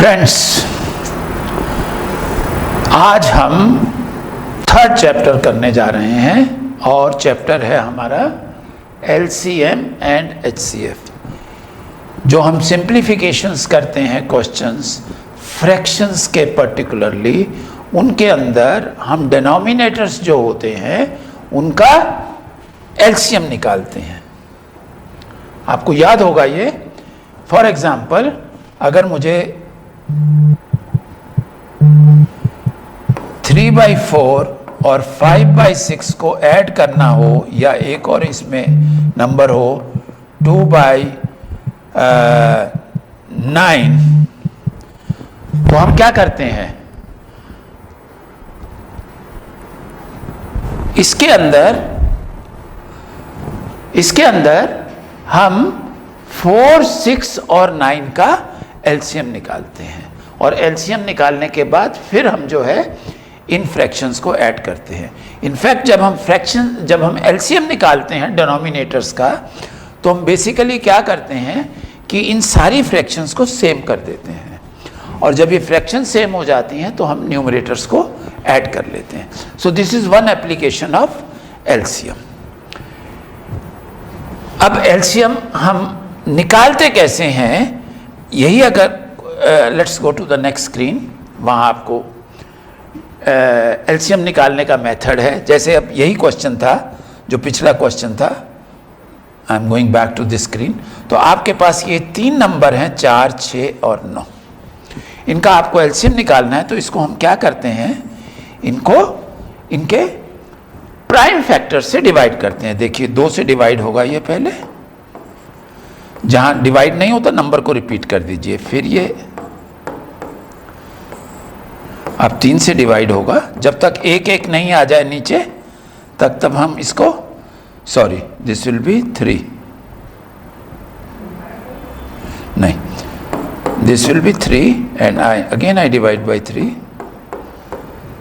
Friends, आज हम third chapter करने जा रहे हैं और चैप्टर है हमारा एलसीएम एंड एचसीएफ। जो हम सिंप्लीफिकेशंस करते हैं क्वेश्चंस फ्रैक्शंस के पर्टिकुलरली, उनके अंदर हम डिनोमिनेटर्स जो होते हैं उनका एलसीएम निकालते हैं। आपको याद होगा ये। फॉर एग्जाम्पल, अगर मुझे 3/4 और 5/6 को ऐड करना हो या एक और इसमें नंबर हो 2/9, तो हम क्या करते हैं, इसके अंदर हम 4, 6 और 9 का एलसीएम निकालते हैं और एलसीएम निकालने के बाद फिर हम जो है इन फ्रैक्शंस को ऐड करते हैं। इनफैक्ट जब हम एलसीएम निकालते हैं डिनोमिनेटर्स का, तो हम बेसिकली क्या करते हैं कि इन सारी फ्रैक्शंस को सेम कर देते हैं और जब ये फ्रैक्शन सेम हो जाती हैं तो हम न्यूमरेटर्स को ऐड कर लेते हैं। So this is one application of LCM. अब एलसीएम हम निकालते कैसे हैं, यही अगर let's go to the next screen, वहाँ आपको एलसीएम निकालने का मेथड है। जैसे अब यही क्वेश्चन था जो पिछला क्वेश्चन था, I am going back to this screen. तो आपके पास ये 3 नंबर हैं, 4, 6 और 9। इनका आपको एलसीएम निकालना है, तो इसको हम क्या करते हैं, इनको इनके प्राइम फैक्टर से डिवाइड करते हैं। देखिए 2 से डिवाइड होगा ये पहले, जहां डिवाइड नहीं होता नंबर को रिपीट कर दीजिए, फिर ये अब 3 से डिवाइड होगा। जब तक 1 1 नहीं आ जाए नीचे तब हम इसको, सॉरी दिस विल बी 3, नहीं this will be 3 and I divide by 3,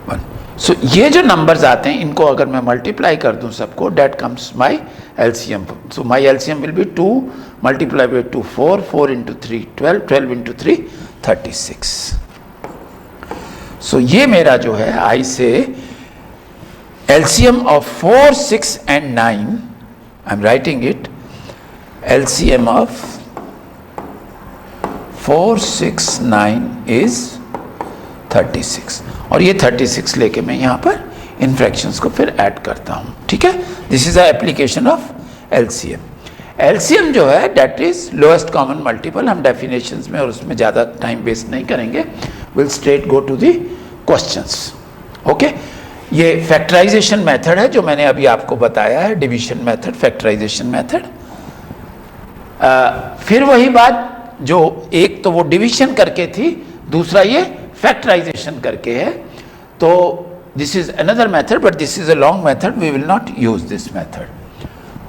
1। सो ये जो नंबर्स आते हैं इनको अगर मैं मल्टीप्लाई कर दूं सबको, that comes my LCM. So my LCM will be 2 multiply by 2 4, 4 into 3 12, 12 into 3 36। सो ये मेरा जो है, आई से LCM of 4, 6 and 9, I am writing it, LCM of 4, 6, 9 is 36 और ये 36 लेके मैं यहाँ पर इन फ्रैक्शंस को फिर ऐड करता हूँ। ठीक है, this is a application of LCM. LCM जो है that is lowest common multiple. हम डेफिनेशंस में और उसमें ज़्यादा टाइम वेस्ट नहीं करेंगे, will straight go to the questions. Okay, ये फैक्टराइजेशन मेथड है जो मैंने अभी आपको बताया है, डिवीजन मेथड, फैक्टराइजेशन मेथड। फिर वही बात, जो एक तो वो डिवीजन करके थी, दूसरा ये फैक्टराइजेशन करके है। तो this is another method, but this is a long method, we will not use this method.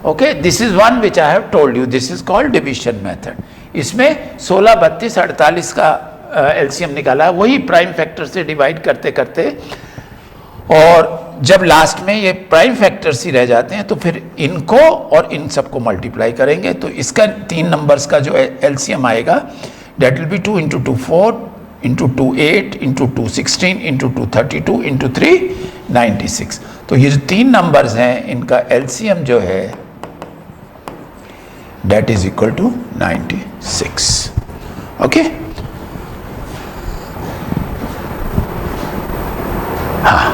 Okay, this is one which I have told you, this is called division method. इसमें 16, 32, 48 का LCM निकाला, वही prime factor से divide करते करते, और जब last में ये प्राइम फैक्टर्स ही रह जाते हैं तो फिर इनको और इन सबको मल्टीप्लाई करेंगे। तो इसका 3 नंबर्स का जो एलसीएम आएगा, date will B 2 into 2 4 into 2 8 into 2 16 into 2 32 into 3 96। तो ये जो 3 नंबर्स हैं इनका एलसीएम जो है that is equal to 96। Okay, हाँ,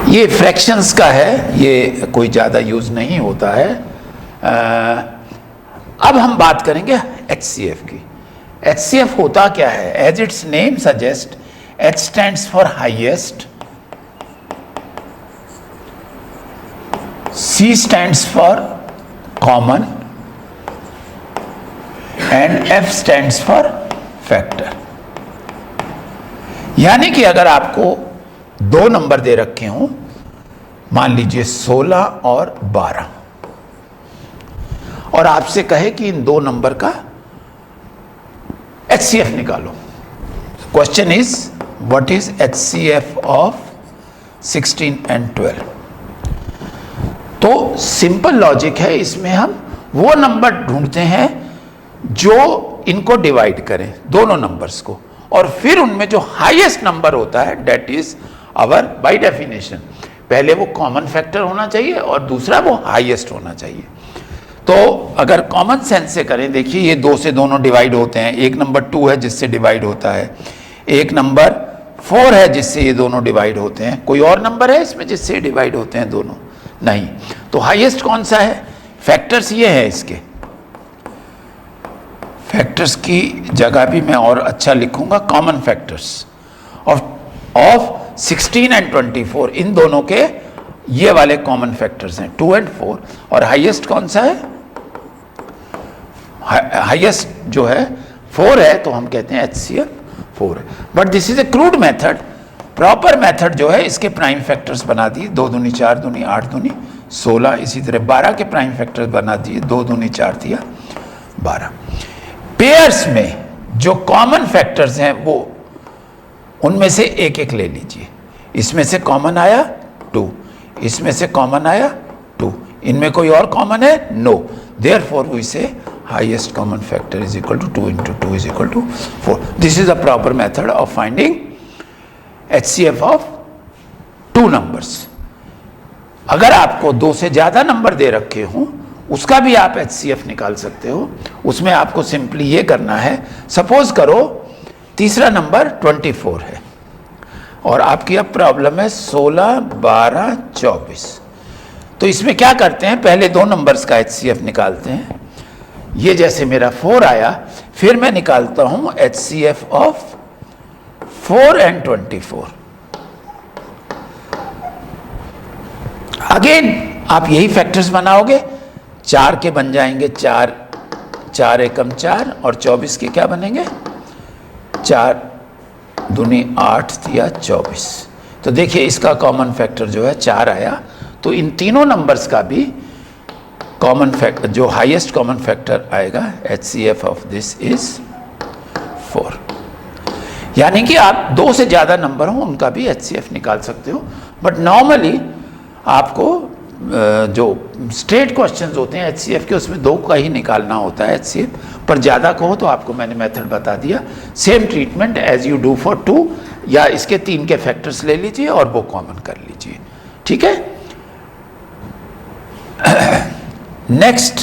ये फ्रैक्शंस का है, ये कोई ज़्यादा यूज़ नहीं होता है। अब हम बात करेंगे एचसीएफ की। एचसीएफ होता क्या है? As its name suggest, H stands for highest, C stands for common and F stands for factor. यानी कि अगर आपको 2 नंबर दे रखे हों, मान लीजिए 16 और 12, और आपसे कहे कि इन 2 नंबर का एचसीएफ निकालो। Question is what is HCF of 16 and 12? तो सिंपल लॉजिक है, इसमें हम वो नंबर ढूंढते हैं जो इनको डिवाइड करें दोनों नंबर्स को, और फिर उनमें जो हाईएस्ट नंबर होता है that is our by definition, पहले वो कॉमन फैक्टर होना चाहिए और दूसरा वो हाईएस्ट होना चाहिए। तो अगर कॉमन सेंस से करें, देखिए ये 2 से दोनों डिवाइड होते हैं, एक नंबर 2 है जिससे डिवाइड होता है, एक नंबर 4 है जिससे ये दोनों डिवाइड होते हैं। कोई और नंबर है इसमें जिससे डिवाइड होते हैं दोनों? नहीं। तो हाईएस्ट कौन सा है? फैक्टर्स ये है इसके, फैक्टर्स की जगह भी मैं और अच्छा लिखूंगा, कॉमन फैक्टर्स ऑफ 16 एंड 24, इन दोनों के ये वाले कॉमन फैक्टर्स हैं 2 एंड 4। और हाईएस्ट कौन सा है? हाईएस्ट जो है 4 है, तो हम कहते हैं HCF 4 है। But this is a crude method. Proper method जो है इसके प्राइम फैक्टर्स बना दिए, 2 दूनी 4 दूनी 8 दूनी 16, इसी तरह 12 के प्राइम फैक्टर्स बना दिए, 2 दूनी 4 दिया 12। पेयर्स में जो कॉमन फैक्टर्स हैं वो उनमें से एक एक ले लीजिए। इसमें से कॉमन आया 2, इसमें से कॉमन आया 2, इनमें कोई और कॉमन है? नो। देयरफॉर वी से highest common factor is equal to 2 into 2 is equal to 4. This is a proper method of finding HCF of 2 numbers. अगर आपको 2 से ज़्यादा नंबर दे रखे हों उसका भी आप HCF निकाल सकते हो। उसमें आपको सिंपली ये करना है, सपोज करो तीसरा नंबर 24 है और आपकी अब प्रॉब्लम है 16, 12, 24। तो इसमें क्या करते हैं, पहले 2 नंबर्स का HCF निकालते हैं। ये जैसे मेरा 4 आया, फिर मैं निकालता हूं HCF ऑफ 4 एंड 24। अगेन आप यही फैक्टर्स बनाओगे, 4 के बन जाएंगे 4, 4 एकम 4, और 24 के क्या बनेंगे? 4 दूनी 8 दिया 24। तो देखिए इसका कॉमन फैक्टर जो है 4 आया। तो इन तीनों नंबर्स का भी कॉमन फैक्टर, जो हाईएस्ट कॉमन फैक्टर आएगा, HCF ऑफ दिस इज 4। यानी कि आप 2 से ज़्यादा नंबर हो उनका भी HCF निकाल सकते हो। बट नॉर्मली आपको जो स्ट्रेट क्वेश्चंस होते हैं HCF के, उसमें 2 का ही निकालना होता है HCF। पर ज़्यादा कहो तो आपको मैंने मेथड बता दिया। Same treatment as you do for 2, या इसके 3 के फैक्टर्स ले लीजिए और वो कॉमन कर लीजिए। ठीक है। नेक्स्ट,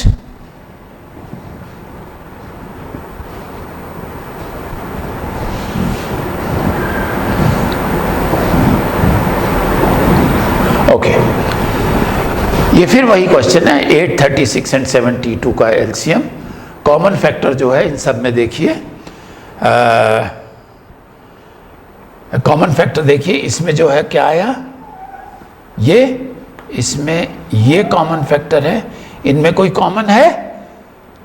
ओके, ये फिर वही क्वेश्चन है 8, 36 एंड 72 का एलसीएम। कॉमन फैक्टर जो है इन सब में देखिए, कॉमन फैक्टर देखिए इसमें जो है क्या आया, ये इसमें ये कॉमन फैक्टर है, इनमें कोई कॉमन है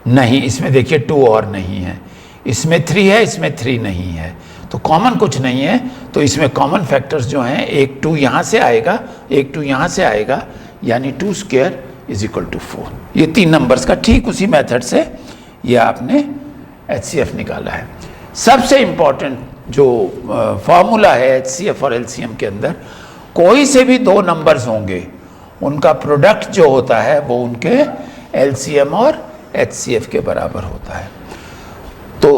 नहीं। इसमें देखिए 2 और नहीं है, इसमें 3 है, इसमें 3 नहीं है, तो कॉमन कुछ नहीं है। तो इसमें कॉमन फैक्टर्स जो हैं, एक 2 यहाँ से आएगा, एक 2 यहाँ से आएगा, यानी 2 स्क्वायर इज इक्वल टू 4। ये 3 नंबर्स का ठीक उसी मेथड से ये आपने HCF निकाला है। सबसे इम्पॉर्टेंट जो फॉर्मूला है HCF और LCM के अंदर, कोई से भी 2 नंबर्स होंगे उनका प्रोडक्ट जो होता है वो उनके LCM और HCF के बराबर होता है। तो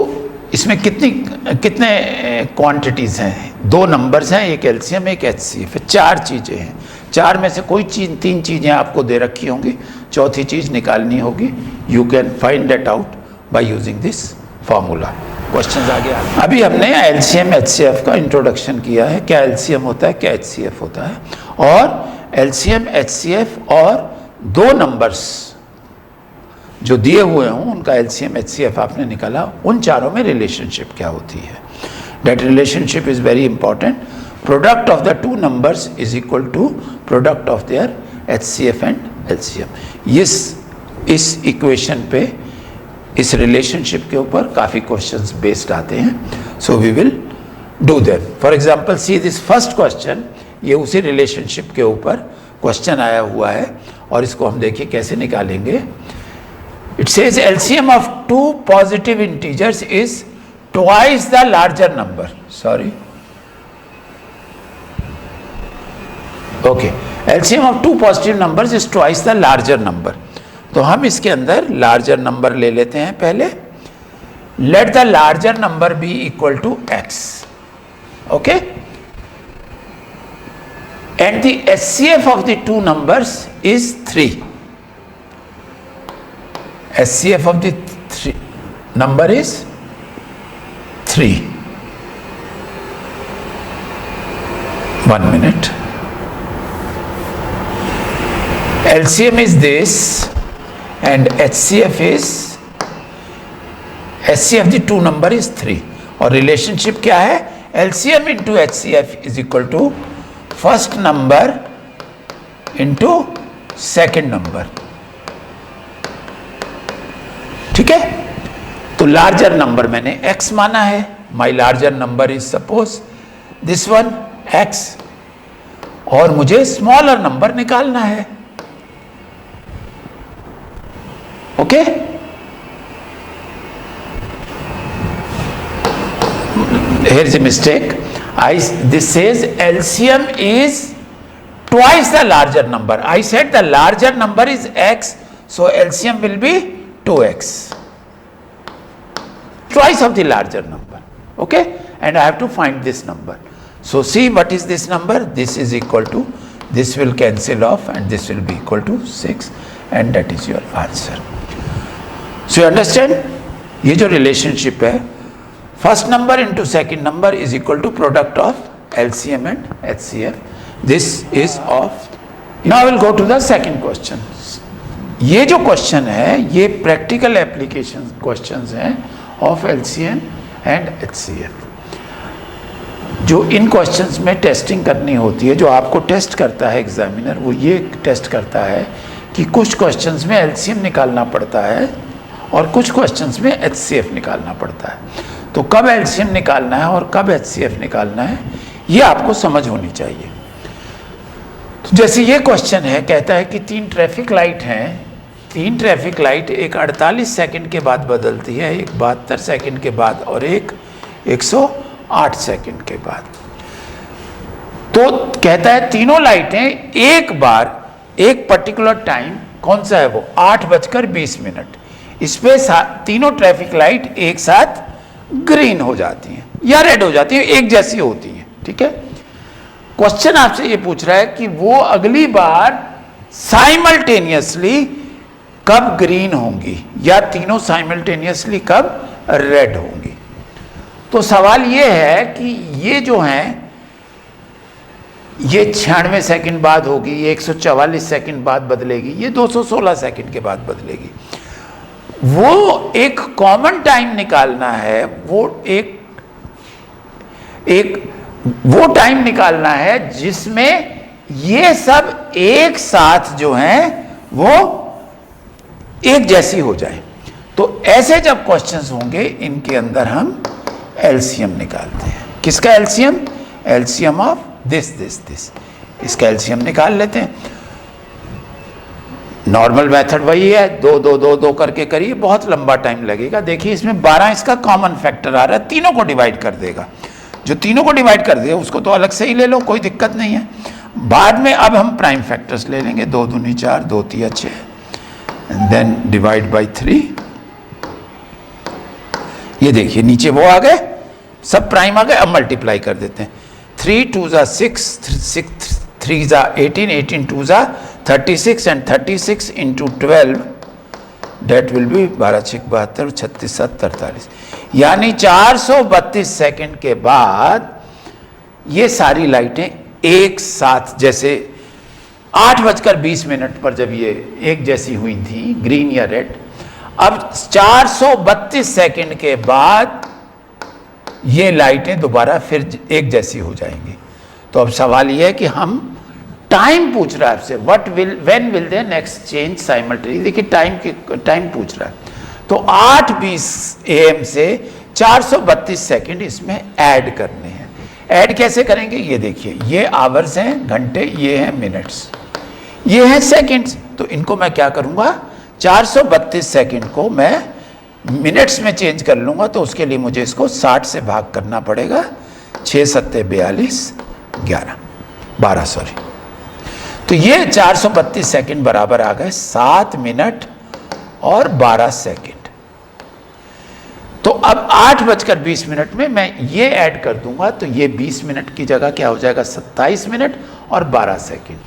इसमें कितने क्वांटिटीज़ हैं? 2 नंबर्स हैं, एक LCM एक HCF, 4 चीज़ें हैं। 4 में से कोई 3 चीज़ें आपको दे रखी होंगी, चौथी चीज़ निकालनी होगी। You can find that out by using this formula. Questions आगे अभी हमने LCM HCF का इंट्रोडक्शन किया है, क्या LCM होता है, क्या HCF होता है, और LCM HCF और 2 नंबर्स जो दिए हुए हों उनका LCM HCF आपने निकाला, उन चारों में रिलेशनशिप क्या होती है। That relationship is very important. Product of the 2 numbers is equal to product of their HCF and LCM। इस इक्वेशन पे, इस रिलेशनशिप के ऊपर काफ़ी क्वेश्चंस बेस्ड आते हैं। So we will do them. For example see this first question, ये उसी रिलेशनशिप के ऊपर क्वेश्चन आया हुआ है और इसको हम देखिए कैसे निकालेंगे। It says LCM of 2 positive integers is twice the larger number. Sorry, okay, LCM of 2 positive numbers is twice the larger number. तो हम इसके अंदर लार्जर नंबर ले लेते हैं पहले। let the larger number be equal to x. Okay, and the HCF of the two numbers is 3. HCF of the number is 3. 1 minute. LCM is this and HCF the two number is 3. और relationship क्या है? LCM into HCF is equal to first number into second number. ठीक है, तो larger number मैंने x माना है. My larger number is suppose this one x, और मुझे स्मॉलर नंबर निकालना है. Okay, here is a mistake. This says LCM is twice the larger number. I said the larger number is x, so LCM will be 2x, twice of the larger number. Okay, and I have to find this number. So see, what is this number? This is equal to, this will cancel off and this will be equal to 6, and that is your answer. So you understand, ये जो relationship है, first number into second number is equal to product of LCM and HCF. This is of. Now we'll go to the second question. ये जो question है ये practical application questions हैं of LCM and HCF. जो इन questions में testing करनी होती है, जो आपको टेस्ट करता है एग्जामिनर, वो ये टेस्ट करता है कि कुछ क्वेश्चंस में LCM निकालना पड़ता है और कुछ क्वेश्चंस में HCF निकालना पड़ता है. तो कब LCM निकालना है और कब HCF निकालना है, ये आपको समझ होनी चाहिए. तो जैसे ये क्वेश्चन है, कहता है कि 3 ट्रैफिक लाइट हैं, 3 ट्रैफिक लाइट, एक 48 सेकंड के बाद बदलती है, एक 72 सेकंड के बाद और एक 108 सेकंड के बाद. तो कहता है तीनों लाइटें एक बार एक पर्टिकुलर टाइम, कौन सा है वो, 8:20, इस पे तीनों ट्रैफिक लाइट एक साथ ग्रीन हो जाती हैं या रेड हो जाती हैं, एक जैसी होती हैं. ठीक है, क्वेश्चन आपसे ये पूछ रहा है कि वो अगली बार साइमल्टेनियसली कब ग्रीन होंगी या तीनों साइमल्टेनियसली कब रेड होंगी. तो सवाल ये है कि ये जो हैं ये 96 सेकंड बाद होगी, ये 144 सेकंड बाद बदलेगी, ये 216 सेकंड के बाद बदलेगी. वो एक कॉमन टाइम निकालना है, वो टाइम निकालना है जिसमें ये सब एक साथ जो हैं वो एक जैसी हो जाए. तो ऐसे जब क्वेश्चंस होंगे इनके अंदर हम LCM निकालते हैं. किसका LCM? LCM of this. इसका LCM निकाल लेते हैं. नॉर्मल मेथड वही है, 2 करके करिए, बहुत लंबा टाइम लगेगा. देखिए इसमें 12 इसका कॉमन फैक्टर आ रहा है, तीनों को डिवाइड कर देगा. जो तीनों को डिवाइड कर देगा उसको तो अलग से ही ले लो, कोई दिक्कत नहीं है. बाद में अब हम प्राइम फैक्टर्स ले लेंगे, 2 दूनी 4, 2 तिया 6, एंड देन डिवाइड बाई 3. ये देखिए नीचे वो आ गए, सब प्राइम आ गए. अब मल्टीप्लाई कर देते हैं. 3 2 6, 3 18, 18 2 36, and 36 into 12 that will be 12 6 72, 36 7 43. यानी 432 सेकंड के बाद ये सारी लाइटें एक साथ, जैसे 8:20 पर जब ये एक जैसी हुई थी ग्रीन या रेड, अब 432 सेकंड के बाद ये लाइटें दोबारा फिर एक जैसी हो जाएंगी. तो अब सवाल ये है कि हम टाइम पूछ रहा है आपसे, when will they next change simultaneously. देखिए टाइम पूछ रहा है. तो 8:20 AM से 432 सेकंड इसमें ऐड करने हैं. ऐड कैसे करेंगे, ये देखिए, ये आवर्स हैं, घंटे, ये हैं मिनट्स, ये हैं सेकंड्स. तो इनको मैं क्या करूंगा, 432 सेकंड को मैं मिनट्स में चेंज कर लूंगा. तो उसके लिए मुझे इसको 60 से भाग करना पड़ेगा. 6 7 42 12 सॉरी. तो ये 432 सेकंड बराबर आ गए 7 मिनट और 12 सेकंड. तो अब 8:20 में मैं ये ऐड कर दूंगा, तो ये 20 मिनट की जगह क्या हो जाएगा, 27 मिनट और 12 सेकेंड।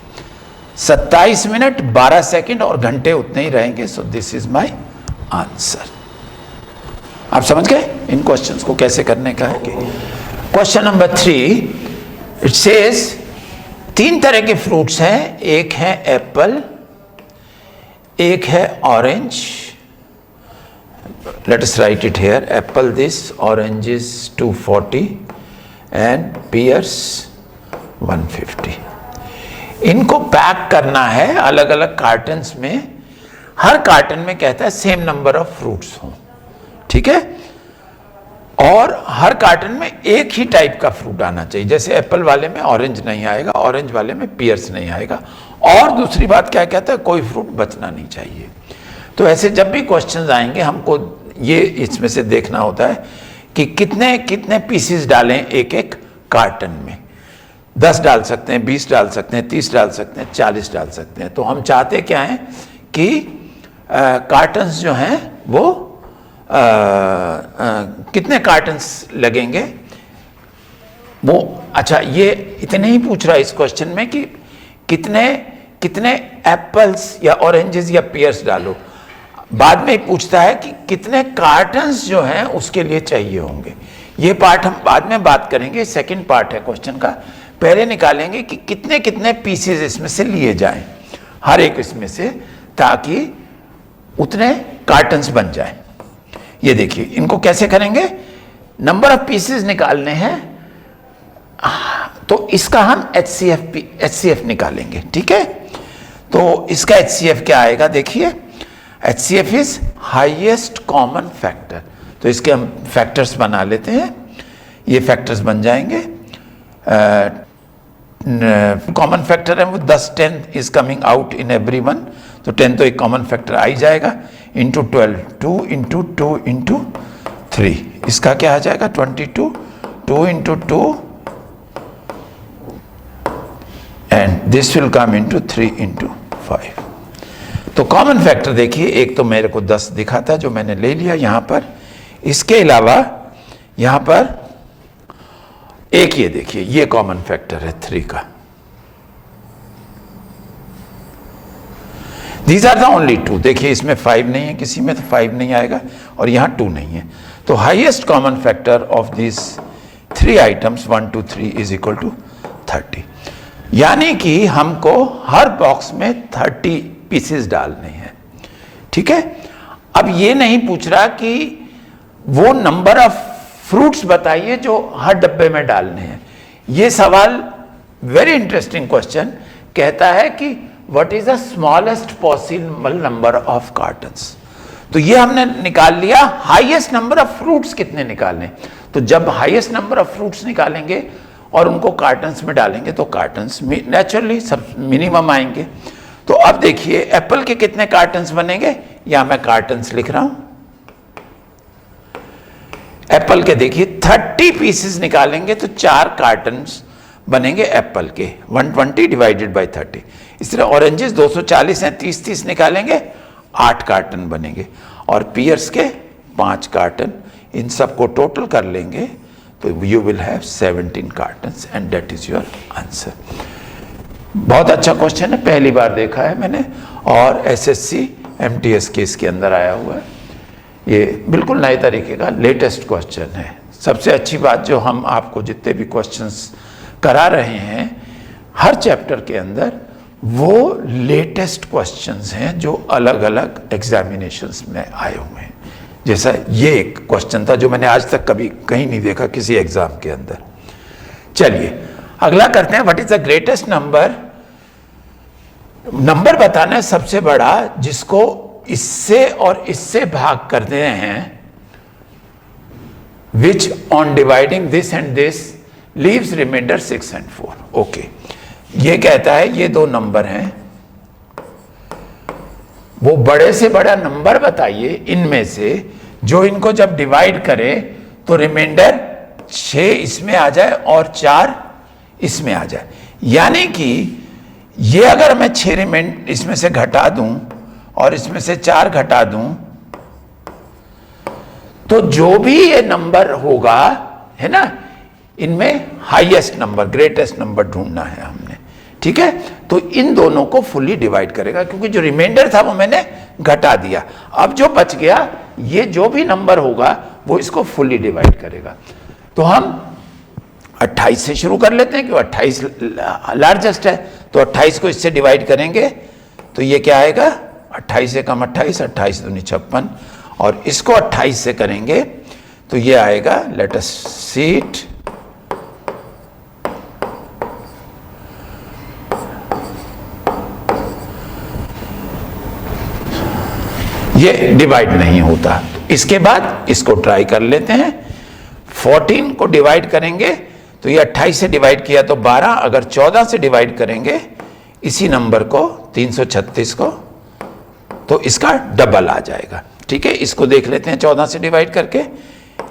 27 मिनट 12 सेकेंड और घंटे उतने ही रहेंगे। सो दिस इज माय आंसर। आप समझ गए इन क्वेश्चंस को कैसे करने का है। क्वेश्चन नंबर 3, इट सेज 3 तरह के फ्रूट्स हैं, एक है एप्पल, एक है orange. Let us write it here. Apple this, orange is 240 and pears 150. इनको पैक करना है अलग अलग कार्टन्स में। हर कार्टन में कहता है सेम नंबर ऑफ फ्रूट्स हों, ठीक है, और हर कार्टन में एक ही टाइप का फ्रूट आना चाहिए। जैसे एप्पल वाले में ऑरेंज नहीं आएगा, ऑरेंज वाले में पियर्स नहीं आएगा, और दूसरी बात क्या कहता है, कोई फ्रूट बचना नहीं चाहिए। तो ऐसे जब भी क्वेश्चंस आएंगे हमको ये इसमें से देखना होता है कि कितने कितने पीसेस डालें एक एक कार्टन में। 10 डाल सकते हैं, 20 डाल सकते हैं, 30 डाल सकते हैं, 40 डाल सकते हैं। तो हम चाहते क्या हैं कि कार्टन्स जो हैं वो कितने कार्टन्स लगेंगे वो। अच्छा, ये इतने ही पूछ रहा है इस क्वेश्चन में कि कितने कितने एप्पल्स या ऑरेंजेस या पियर्स डालो। बाद में ही पूछता है कि कितने कार्टन्स जो हैं उसके लिए चाहिए होंगे। ये पार्ट हम बाद में बात करेंगे, सेकंड पार्ट है क्वेश्चन का। पहले निकालेंगे कि कितने कितने पीसेस इसमें से लिए जाएं, हर एक इसमें से, ताकि उतने कार्टन्स बन जाएं। ये देखिए इनको कैसे करेंगे, नंबर ऑफ पीसेस निकालने हैं, तो इसका हम HCF निकालेंगे, ठीक है। तो इसका HCF क्या आएगा, देखिए HCF is highest common factor. तो इसके हम फैक्टर्स बना लेते हैं, ये फैक्टर्स बन जाएंगे। कॉमन फैक्टर है वो 10, 10 is coming out in everyone, तो 10 तो एक कॉमन फैक्टर आ ही जाएगा, इंटू 12, 2 इंटू 2 इंटू 3, इसका क्या आ जाएगा 22, 2 into 2 and this will come into 3 into 5। तो कॉमन फैक्टर देखिए, एक तो मेरे को 10 दिखा था जो मैंने ले लिया यहां पर, इसके अलावा यहां पर एक ये देखिए ये कॉमन फैक्टर है 3 का। These are the only 2। देखिए इसमें 5 नहीं है, किसी में तो 5 नहीं आएगा, और यहां 2 नहीं है। तो highest common factor of this 3 items 1, 2, 3 is equal to 30। यानी कि हमको हर बॉक्स में 30 पीसेस डालने हैं, ठीक है। अब ये नहीं पूछ रहा कि वो नंबर ऑफ फ्रूट्स बताइए जो हर डब्बे में डालने हैं। ये सवाल वेरी इंटरेस्टिंग क्वेश्चन कहता है कि what is the smallest possible number of cottons. तो ये हमने निकाल लिया हाईएस्ट नंबर ऑफ फ्रूट्स कितने निकालने। तो जब हाईएस्ट नंबर ऑफ फ्रूट्स निकालेंगे और उनको कार्टन्स में डालेंगे तो कार्टन्स नेचुरली सब मिनिमम आएंगे। तो अब देखिए एप्पल के कितने कार्टन्स बनेंगे, यहां मैं कार्टन्स लिख रहा हूं। एप्पल के देखिए 30 पीसेस निकालेंगे तो 4 कार्टन्स बनेंगे एप्पल के, 120 डिवाइडेड बाय 30। इस तरह ऑरेंजेस 240 हैं, 30-30 निकालेंगे 8 कार्टन बनेंगे, और पियर्स के 5 कार्टन। इन सबको टोटल कर लेंगे तो you will have 17 cottons and that is your answer. बहुत अच्छा क्वेश्चन है, पहली बार देखा है मैंने, और SSC MTS के इसके अंदर आया हुआ है। ये बिल्कुल नए तरीके का लेटेस्ट क्वेश्चन है। सबसे अच्छी बात जो हम आपको जितने भी क्वेश्चंस करा रहे हैं हर चैप्टर के अंदर, वो लेटेस्ट क्वेश्चंस हैं जो अलग अलग एग्जामिनेशंस में आए हुए हैं। जैसा ये एक क्वेश्चन था जो मैंने आज तक कभी कहीं नहीं देखा किसी एग्जाम के अंदर। चलिए अगला करते हैं, what is the greatest number. Number बताना है सबसे बड़ा जिसको इससे और इससे भाग करते हैं, which on dividing this and this leaves remainder 6 and 4। ओके, ये कहता है ये 2 नंबर हैं, वो बड़े से बड़ा नंबर बताइए इनमें से जो इनको जब डिवाइड करे तो रिमाइंडर 6 इसमें आ जाए और 4 इसमें आ जाए। यानी कि ये अगर मैं 6 रिमाइंडर इसमें से घटा दूं और इसमें से 4 घटा दूं तो जो भी ये नंबर होगा, है ना, इनमें हाईएस्ट नंबर, ग्रेटेस्ट नंबर ढूंढना है हमने, ठीक है। तो इन दोनों को फुल्ली डिवाइड करेगा, क्योंकि जो रिमाइंडर था वो मैंने घटा दिया। अब जो बच गया, ये जो भी नंबर होगा वो इसको फुल्ली डिवाइड करेगा। तो हम 28 से शुरू कर लेते हैं, क्योंकि 28 लार्जेस्ट है। तो 28 को इससे डिवाइड करेंगे तो ये क्या आएगा, 28 एकम 28, 28 दूनी 56, और इसको 28 से करेंगे तो ये आएगा, लेट अस सी इट, ये डिवाइड नहीं होता। इसके बाद इसको ट्राई कर लेते हैं। 14 को डिवाइड करेंगे तो ये 28 से डिवाइड किया तो 12, अगर 14 से डिवाइड करेंगे इसी नंबर को, 336 को, तो इसका डबल आ जाएगा, ठीक है। इसको देख लेते हैं 14 से डिवाइड करके,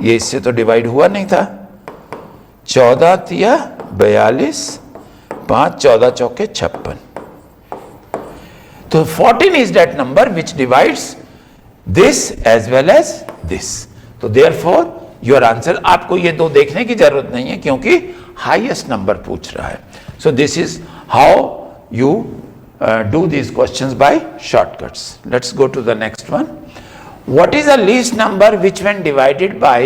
ये इससे तो डिवाइड हुआ नहीं था। 14 तिया 42, 5 14 चौके 56। तो 14 is that number which divides this as well as this. तो देयरफॉर योर आंसर, आपको ये दो देखने की जरूरत नहीं है क्योंकि हाईएस्ट नंबर पूछ रहा है। सो this is how you do these questions by shortcuts. Let's go to the next one. What is the least number which when divided by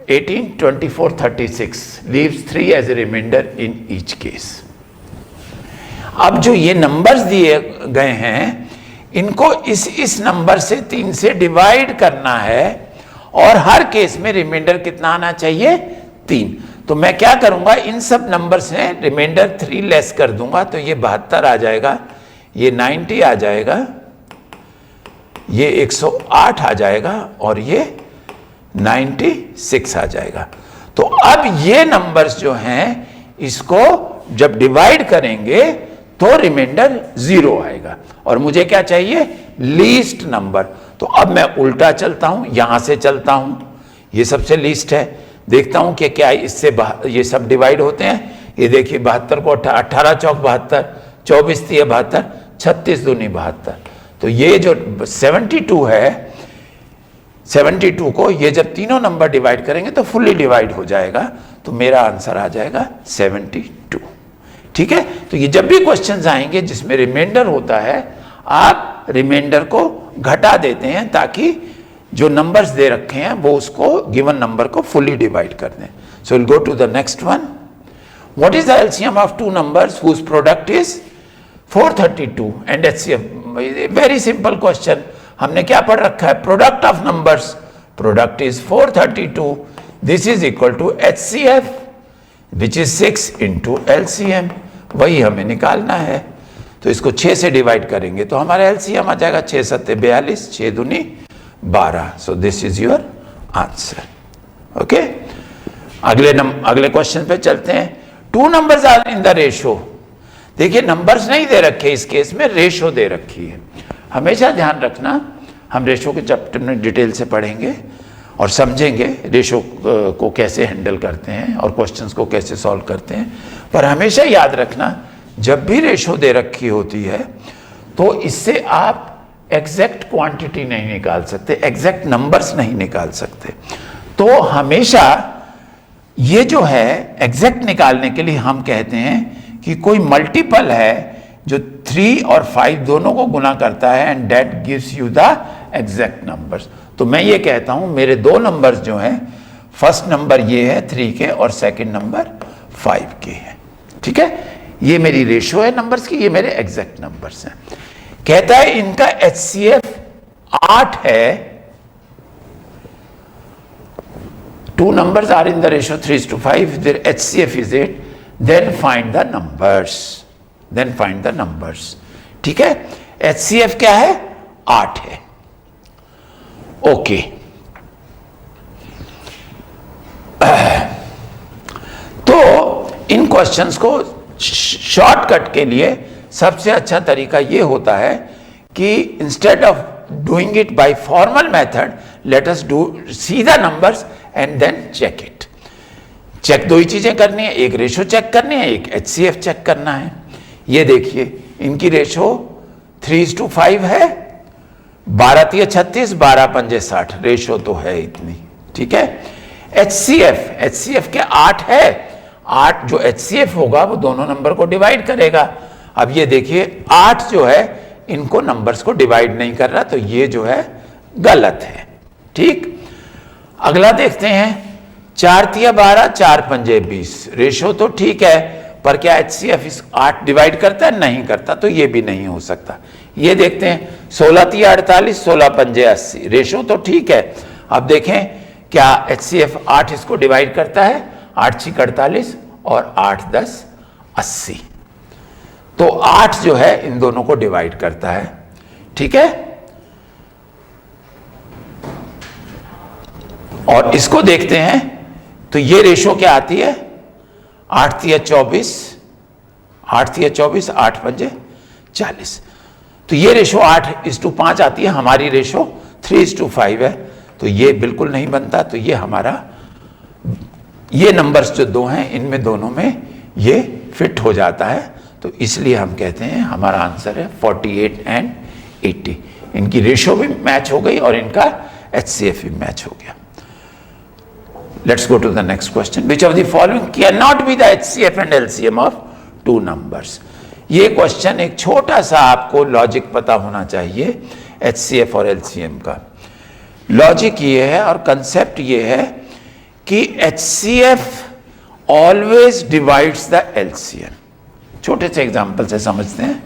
18, 24, 36 leaves 3 as a remainder in each case? अब जो ये numbers दिए गए हैं इनको इस number से 3 से डिवाइड करना है, और हर केस में रिमाइंडर कितना आना चाहिए, 3। तो मैं क्या करूंगा, इन सब नंबर से रिमाइंडर 3 लेस कर दूंगा, तो ये 72 आ जाएगा, ये 90 आ जाएगा, ये 108 आ जाएगा, और ये 96 आ जाएगा। तो अब ये नंबर्स जो हैं इसको जब डिवाइड करेंगे तो रिमाइंडर 0 आएगा, और मुझे क्या चाहिए, लीस्ट नंबर। तो अब मैं उल्टा चलता हूं, यहां से चलता हूं, ये सबसे लीस्ट है, देखता हूं कि क्या इससे ये सब डिवाइड होते हैं। ये देखिए 72 को 18 चौक 72, 24 तिया 72, 36 दूनी 72। तो ये जो 72 है, 72 को ये जब तीनों नंबर डिवाइड करेंगे तो फुल्ली डिवाइड हो जाएगा, तो मेरा आंसर आ जाएगा 72, ठीक है। तो ये जब भी क्वेश्चंस आएंगे जिसमें रिमाइंडर होता है, आप रिमाइंडर को घटा देते हैं ताकि जो नंबर्स दे रखे हैं वो उसको गिवन नंबर को फुल्ली डिवाइड कर दें। So will go to the next one. What is the LCM of two numbers whose product is 432 and HCF? Very simple question. हमने क्या पढ़ रखा है, product of numbers, product is 432, this is equal to HCF which is 6 into LCM, वही हमें निकालना है। तो इसको 6 से डिवाइड करेंगे तो हमारा एलसीएम आ जाएगा 6 सत्ते 42, 6 दूनी 12। So this is your answer, okay. अगले क्वेश्चन पे चलते हैं। Two numbers are in the ratio. देखिए नंबर्स नहीं दे रखे इस केस में, रेशो दे रखी है। हमेशा ध्यान रखना, हम रेशो के चैप्टर में डिटेल से पढ़ेंगे और समझेंगे रेशो को कैसे हैंडल करते हैं और क्वेश्चंस को कैसे सॉल्व करते हैं। पर हमेशा याद रखना, जब भी रेशो दे रखी होती है तो इससे आप एग्जैक्ट क्वांटिटी नहीं निकाल सकते, एग्जैक्ट नंबर्स नहीं निकाल सकते। तो हमेशा ये जो है एग्जैक्ट निकालने के लिए हम कहते हैं कि कोई मल्टीपल है जो 3 और 5 दोनों को गुना करता है and that gives you the exact numbers. तो मैं ये कहता हूं मेरे दो नंबर्स जो हैं, फर्स्ट नंबर ये है 3 के और सेकंड नंबर 5 के हैं, ठीक है। ये मेरी रेशो है नंबर्स की, ये मेरे एग्जैक्ट नंबर्स हैं। कहता है इनका एचसीएफ 8 है। Two numbers are in the ratio 3:5, their HCF is 8, then find the numbers, then find the numbers, ठीक है। एचसीएफ क्या है, 8 है, ओके। तो इन क्वेश्चंस को शॉर्टकट के लिए सबसे अच्छा तरीका यह होता है कि instead of doing it by formal method, let us see the numbers and then check it. Check दो ही चीजें करनी है, एक रेशो चेक करनी है, एक एचसीएफ चेक करना है। ये देखिए इनकी रेशो 3:5 है, 12 तिया 36, 12 पंजे 60, रेशो तो है इतनी, ठीक है। HCF के 8 है, 8 जो HCF होगा वो दोनों नंबर को डिवाइड करेगा। अब ये देखिए 8 जो है इनको नंबर्स को डिवाइड नहीं कर रहा, तो ये जो है गलत है, ठीक। अगला देखते हैं, 4 तिया 12, 4 पंजे 20, रेशो तो ठीक है, पर क्या HCF इस 8 डिवाइड करता है? नहीं करता, तो ये भी नहीं हो सकता। ये देखते हैं, 16 तिया 48, 16 पंजे 80, रेशो तो ठीक है। अब देखें क्या HCF 8 इसको डिवाइड करता है? 8 6 48 और 8 10 80, तो 8 जो है इन दोनों को डिवाइड करता है, ठीक है। और इसको देखते हैं तो ये रेशो क्या आती है? 8 तिया 24, 8 तिया 24, 8 पंजे 40, तो ये रेशो 8:5 आती है, हमारी रेशो 3:5 है, तो ये बिल्कुल नहीं बनता। तो ये हमारा, ये नंबर्स जो दो हैं इनमें दोनों में ये फिट हो जाता है, तो इसलिए हम कहते हैं हमारा आंसर है 48 एंड 80। इनकी रेशो भी मैच हो गई और इनका HCF भी मैच हो गया। Let's go to the next question. Which of the following cannot be the HCF and LCM of two numbers? ये क्वेश्चन एक छोटा सा आपको लॉजिक पता होना चाहिए HCF और LCM का। लॉजिक ये है और कंसेप्ट ये है कि HCF always divides the LCM। छोटे से एग्जाम्पल से समझते हैं।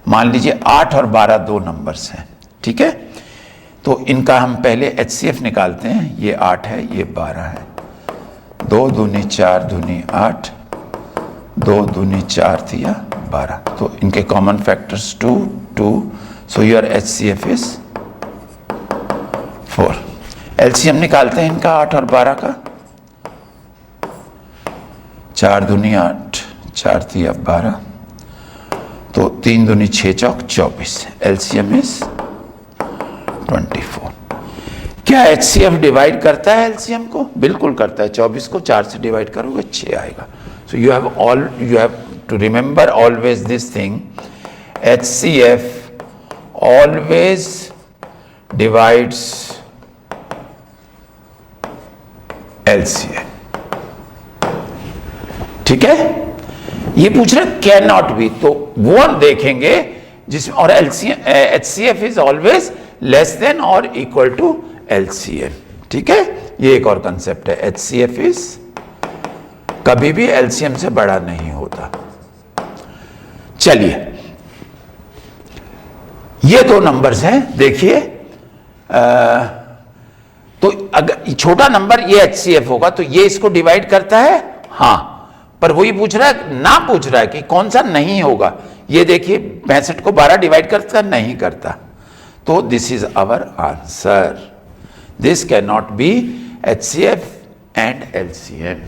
मान लीजिए 8 और 12 दो नंबर्स हैं, ठीक है। तो इनका हम पहले HCF निकालते हैं। ये 8 है, ये 12 है। 2 दूनी 4 दूनी 8, 2 दूनी 4 थिया 12, तो इनके common factors 2 2, so your HCF is 4। LCM निकालते हैं इनका 8 और 12 का। 4 दूनी 8, 4 थिया 12, तो 3 दूनी 6 चौक 24, LCM इज 24। क्या HCF डिवाइड करता है LCM को? बिल्कुल करता है। 24 को 4 से डिवाइड करोगे 6 आएगा। So you have to remember always this thing, HCF always divides LCM, ठीक है। ये पूछ रहे कैन नॉट बी, तो वो देखेंगे जिसमें, और HCF is always less than और इक्वल टू LCM, ठीक है। ये एक और कंसेप्ट है, HCF इज कभी भी LCM से बड़ा नहीं होता। चलिए, ये दो नंबर्स हैं, देखिए। तो अगर छोटा नंबर ये HCF होगा तो ये इसको डिवाइड करता है, हाँ, पर वही पूछ रहा है, ना पूछ रहा है कि कौन सा नहीं होगा। ये देखिए 65 को 12 डिवाइड करता नहीं करता, तो this is our answer. This can not be HCF and LCM।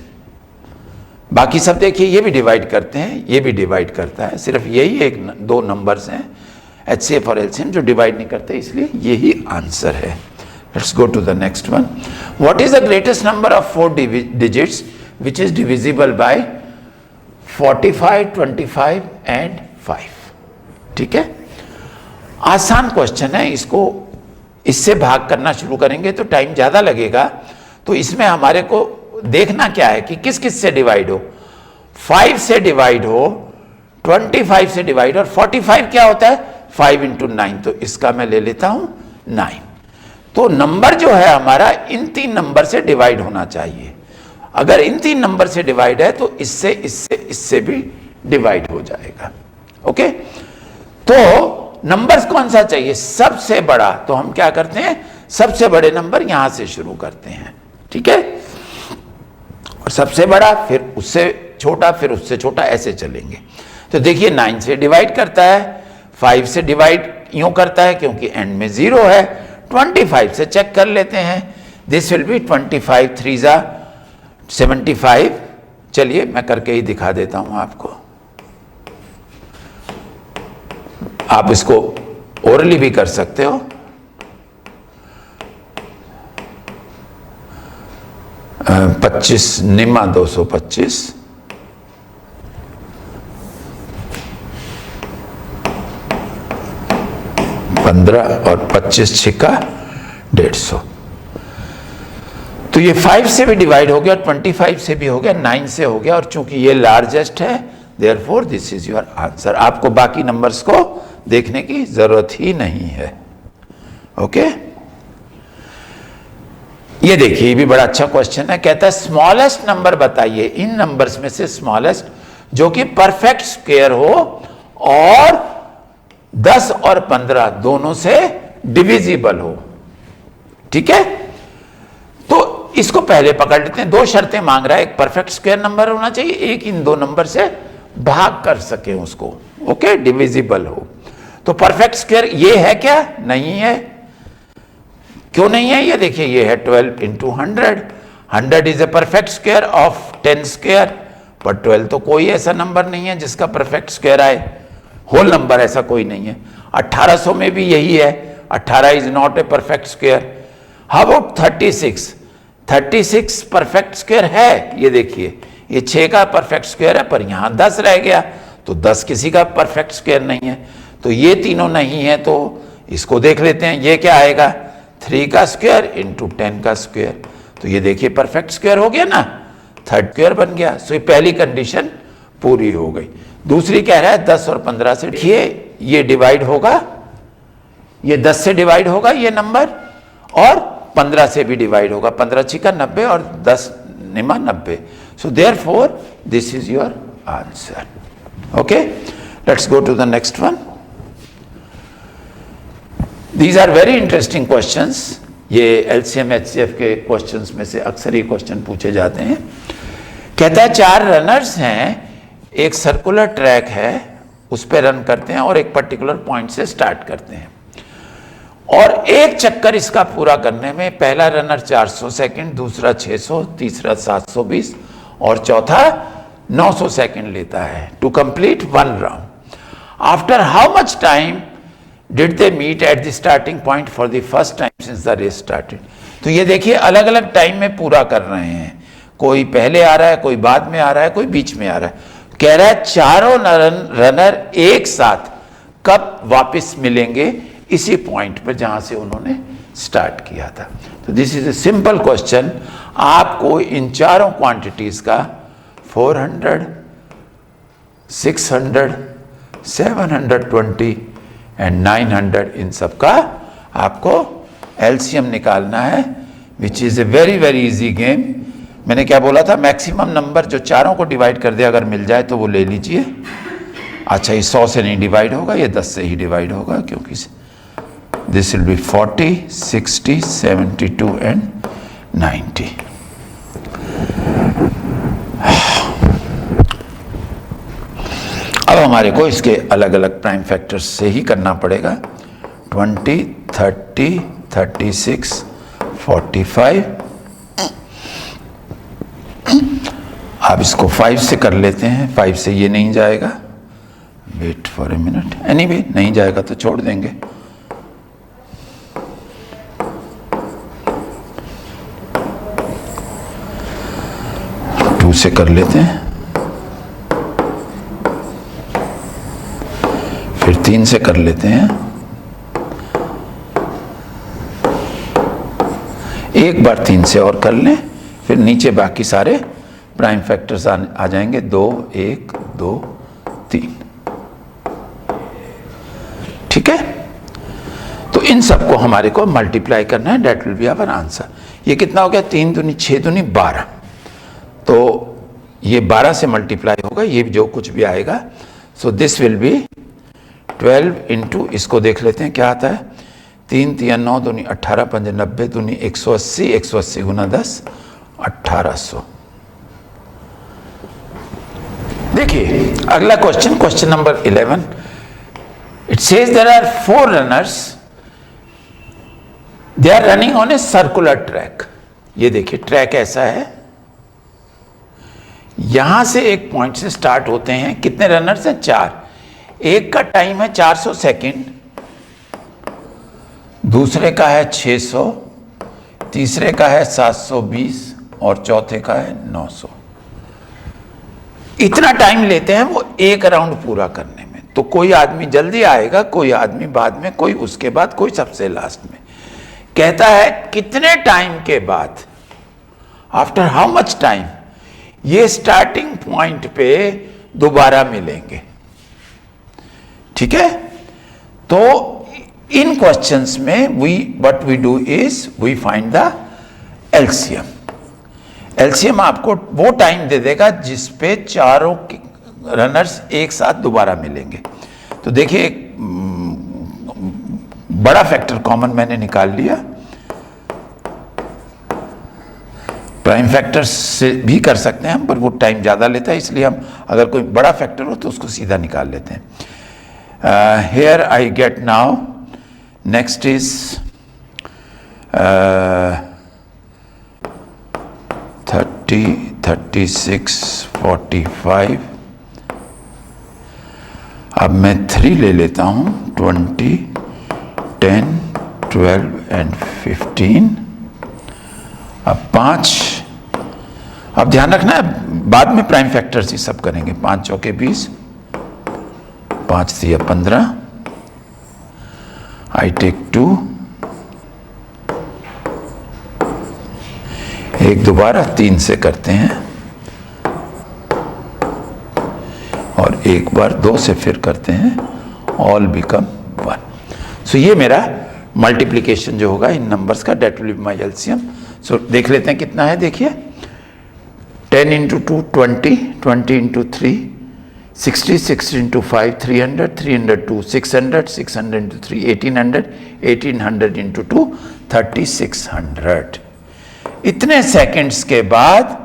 बाकी सब देखिए, ये भी डिवाइड करते हैं, ये भी डिवाइड करता है, सिर्फ यही एक दो नंबर्स हैं HCF और LCM जो डिवाइड नहीं करते, इसलिए यही आंसर है। Let's go to the next one. What is the greatest number of 4 digits which is divisible by 45, 25 and 5? ठीक है, आसान क्वेश्चन है। इससे भाग करना शुरू करेंगे तो टाइम ज्यादा लगेगा। तो इसमें हमारे को देखना क्या है कि किस किस से डिवाइड हो। 5 से डिवाइड हो, 25 से डिवाइड, और 45 क्या होता है 5 into 9, तो इसका मैं ले लेता हूं 9। तो नंबर जो है हमारा इन 3 नंबर से डिवाइड होना चाहिए। अगर इन 3 नंबर से डिवाइड है तो इससे इससे इससे भी डिवाइड हो जाएगा। ओके, तो नंबर्स कौन सा चाहिए? सबसे बड़ा। तो हम क्या करते हैं, सबसे बड़े नंबर यहां से शुरू करते हैं, ठीक है, और सबसे बड़ा, फिर उससे छोटा, फिर उससे छोटा, ऐसे चलेंगे। तो देखिए 9 से डिवाइड करता है, 5 से डिवाइड यूं करता है क्योंकि एंड में 0 है। 25 से चेक कर लेते हैं, दिस विल बी 25 3 जा 75। चलिए मैं करके ही दिखा देता हूं आपको, आप इसको ओरली भी कर सकते हो। अ, 25 निम्मा 225, 15 और 25 छिका 150। तो ये 5 से भी डिवाइड हो गया और 25 से भी हो गया, 9 से हो गया, और चूंकि ये लार्जेस्ट है therefore this is your answer. आपको बाकी नंबर्स को देखने की जरूरत ही नहीं है। ओके, ये देखिए, ये भी बड़ा अच्छा क्वेश्चन है। कहता है स्मॉलेस्ट नंबर बताइए इन नंबर्स में से स्मॉलेस्ट जो कि परफेक्ट स्क्वायर हो और 10 और 15 दोनों से डिविजिबल हो। ठीक है, तो इसको पहले पकड़ लेते हैं। दो शर्तें मांग रहा है, एक परफेक्ट स्क्वायर नंबर होना चाहिए, एक इन दो नंबर से भाग कर सके उसको। ओके, डिविजिबल हो। तो परफेक्ट स्क्वायर ये है क्या? नहीं है। क्यों नहीं है? ये देखिए, ये है 12 into 100। 100 is a perfect square of 10 square, पर 12 तो कोई ऐसा नंबर नहीं है जिसका परफेक्ट स्क्वायर आए, होल नंबर ऐसा कोई नहीं है। 1800 में भी यही है, 18 is not a perfect square. How about 36? 36 perfect square है। ये देखिए, ये 6 का परफेक्ट स्क्वायर है, पर यहां 10 रह गया, तो 10 किसी का परफेक्ट स्क्वायर नहीं है। तो ये तीनों नहीं है, तो इसको देख लेते हैं। ये क्या आएगा? 3 का स्क्वायर इंटू 10 का स्क्वायर। तो ये देखिए परफेक्ट स्क्वायर हो गया ना, थर्ड स्क्वायर बन गया। सो ये पहली कंडीशन पूरी हो गई। दूसरी कह रहा है 10 और 15 से, देखिए ये डिवाइड होगा, ये 10 से डिवाइड होगा ये नंबर, और 15 से भी डिवाइड होगा। 15 छिका 90 और 10 निमा 90। So therefore this is your answer. Okay, let's go to the next one. These are very interesting questions. ये LCM HCF के क्वेश्चंस में से अक्सर ही क्वेश्चन पूछे जाते हैं। कहता है 4 रनर्स हैं, एक सर्कुलर ट्रैक है, उस पर रन करते हैं और एक पर्टिकुलर पॉइंट से स्टार्ट करते हैं, और एक चक्कर इसका पूरा करने में पहला रनर 400 सेकंड, दूसरा 600, तीसरा 720 और चौथा 900 सेकंड लेता है to complete 1 round. After how much time did they meet at the starting point for the first time since the race started? तो ये देखिए अलग अलग टाइम में पूरा कर रहे हैं, कोई पहले आ रहा है, कोई बाद में आ रहा है, कोई बीच में आ रहा है। कह रहा है चारों रनर एक साथ कब वापस मिलेंगे इसी पॉइंट पर जहां से उन्होंने स्टार्ट किया था। तो this is a simple question. आपको इन चारों क्वांटिटीज का 400, 600, 720 एंड 900 इन सब का आपको एलसीएम निकालना है, which is a very very easy game. मैंने क्या बोला था? मैक्सिमम नंबर जो चारों को डिवाइड कर दे अगर मिल जाए तो वो ले लीजिए। अच्छा, ये 100 से नहीं डिवाइड होगा, ये 10 से ही डिवाइड होगा, क्योंकि दिस विल बी 40, 60, 72 एंड 90। अब हमारे को इसके अलग अलग प्राइम फैक्टर्स से ही करना पड़ेगा। 20, 30, 36, 45। अब इसको 5 से कर लेते हैं। 5 से ये नहीं जाएगा, wait for a minute, anyway नहीं जाएगा तो छोड़ देंगे। टू से कर लेते हैं, फिर 3 से कर लेते हैं, एक बार 3 से और कर लें, फिर नीचे बाकी सारे प्राइम फैक्टर्स आ जाएंगे। 2, 1, 2, 3। ठीक है, तो इन सबको हमारे को मल्टीप्लाई करना है, that will be our answer. ये कितना हो गया? 3 दूनी 6 दूनी 12। तो ये 12 से मल्टीप्लाई होगा, ये जो कुछ भी आएगा। So this will be 12 into, इसको देख लेते हैं क्या आता है। 3 3 9 दूनी 18, 5 90 दूनी 180, 180 गुना 10 1800। देखिए अगला question, question number 11। It says there are 4 runners, they are running on a circular track. ये देखिए ट्रैक ऐसा है, यहां से एक पॉइंट से स्टार्ट होते हैं। कितने रनर्स हैं? 4। एक का टाइम है 400 सेकंड, दूसरे का है 600, तीसरे का है 720 और चौथे का है 900। इतना टाइम लेते हैं वो एक राउंड पूरा करने में। तो कोई आदमी जल्दी आएगा, कोई आदमी बाद में, कोई उसके बाद, कोई सबसे लास्ट में। कहता है कितने टाइम के बाद, आफ्टर हाउ मच टाइम ये स्टार्टिंग पॉइंट पे दोबारा मिलेंगे। ठीक है, तो इन क्वेश्चंस में what we do is we find the LCM. LCM आपको वो टाइम दे देगा जिस पे चारों रनर्स एक साथ दोबारा मिलेंगे। तो देखिए एक बड़ा फैक्टर कॉमन मैंने निकाल लिया। प्राइम फैक्टर से भी कर सकते हैं हम, पर वो टाइम ज़्यादा लेता है, इसलिए हम अगर कोई बड़ा फैक्टर हो तो उसको सीधा निकाल लेते हैं। Here I get now, next is 30, 36, 45। अब मैं 3 ले लेता हूं, 20, 10, 12 एंड 15। अब 5, अब ध्यान रखना है बाद में प्राइम फैक्टर्स ही सब करेंगे। 5 चौके 20, 5 3 15। आई टेक 2, एक दोबारा 3 से करते हैं और एक बार 2 से फिर करते हैं, ऑल बिकम 1। सो ये मेरा मल्टीप्लिकेशन जो होगा इन नंबर्स का, that will be my LCM. So देख लेते हैं कितना है। देखिए 10 into 2 20, 20 into 3 60, 60 into 5 300, 302 600, 600 into 3 1800, 1800 into 2 3600। इतने सेकंड्स के बाद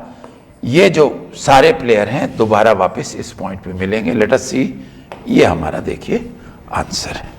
ये जो सारे प्लेयर हैं दोबारा वापस इस पॉइंट पे मिलेंगे। लेट अस सी, ये हमारा देखिए आंसर है।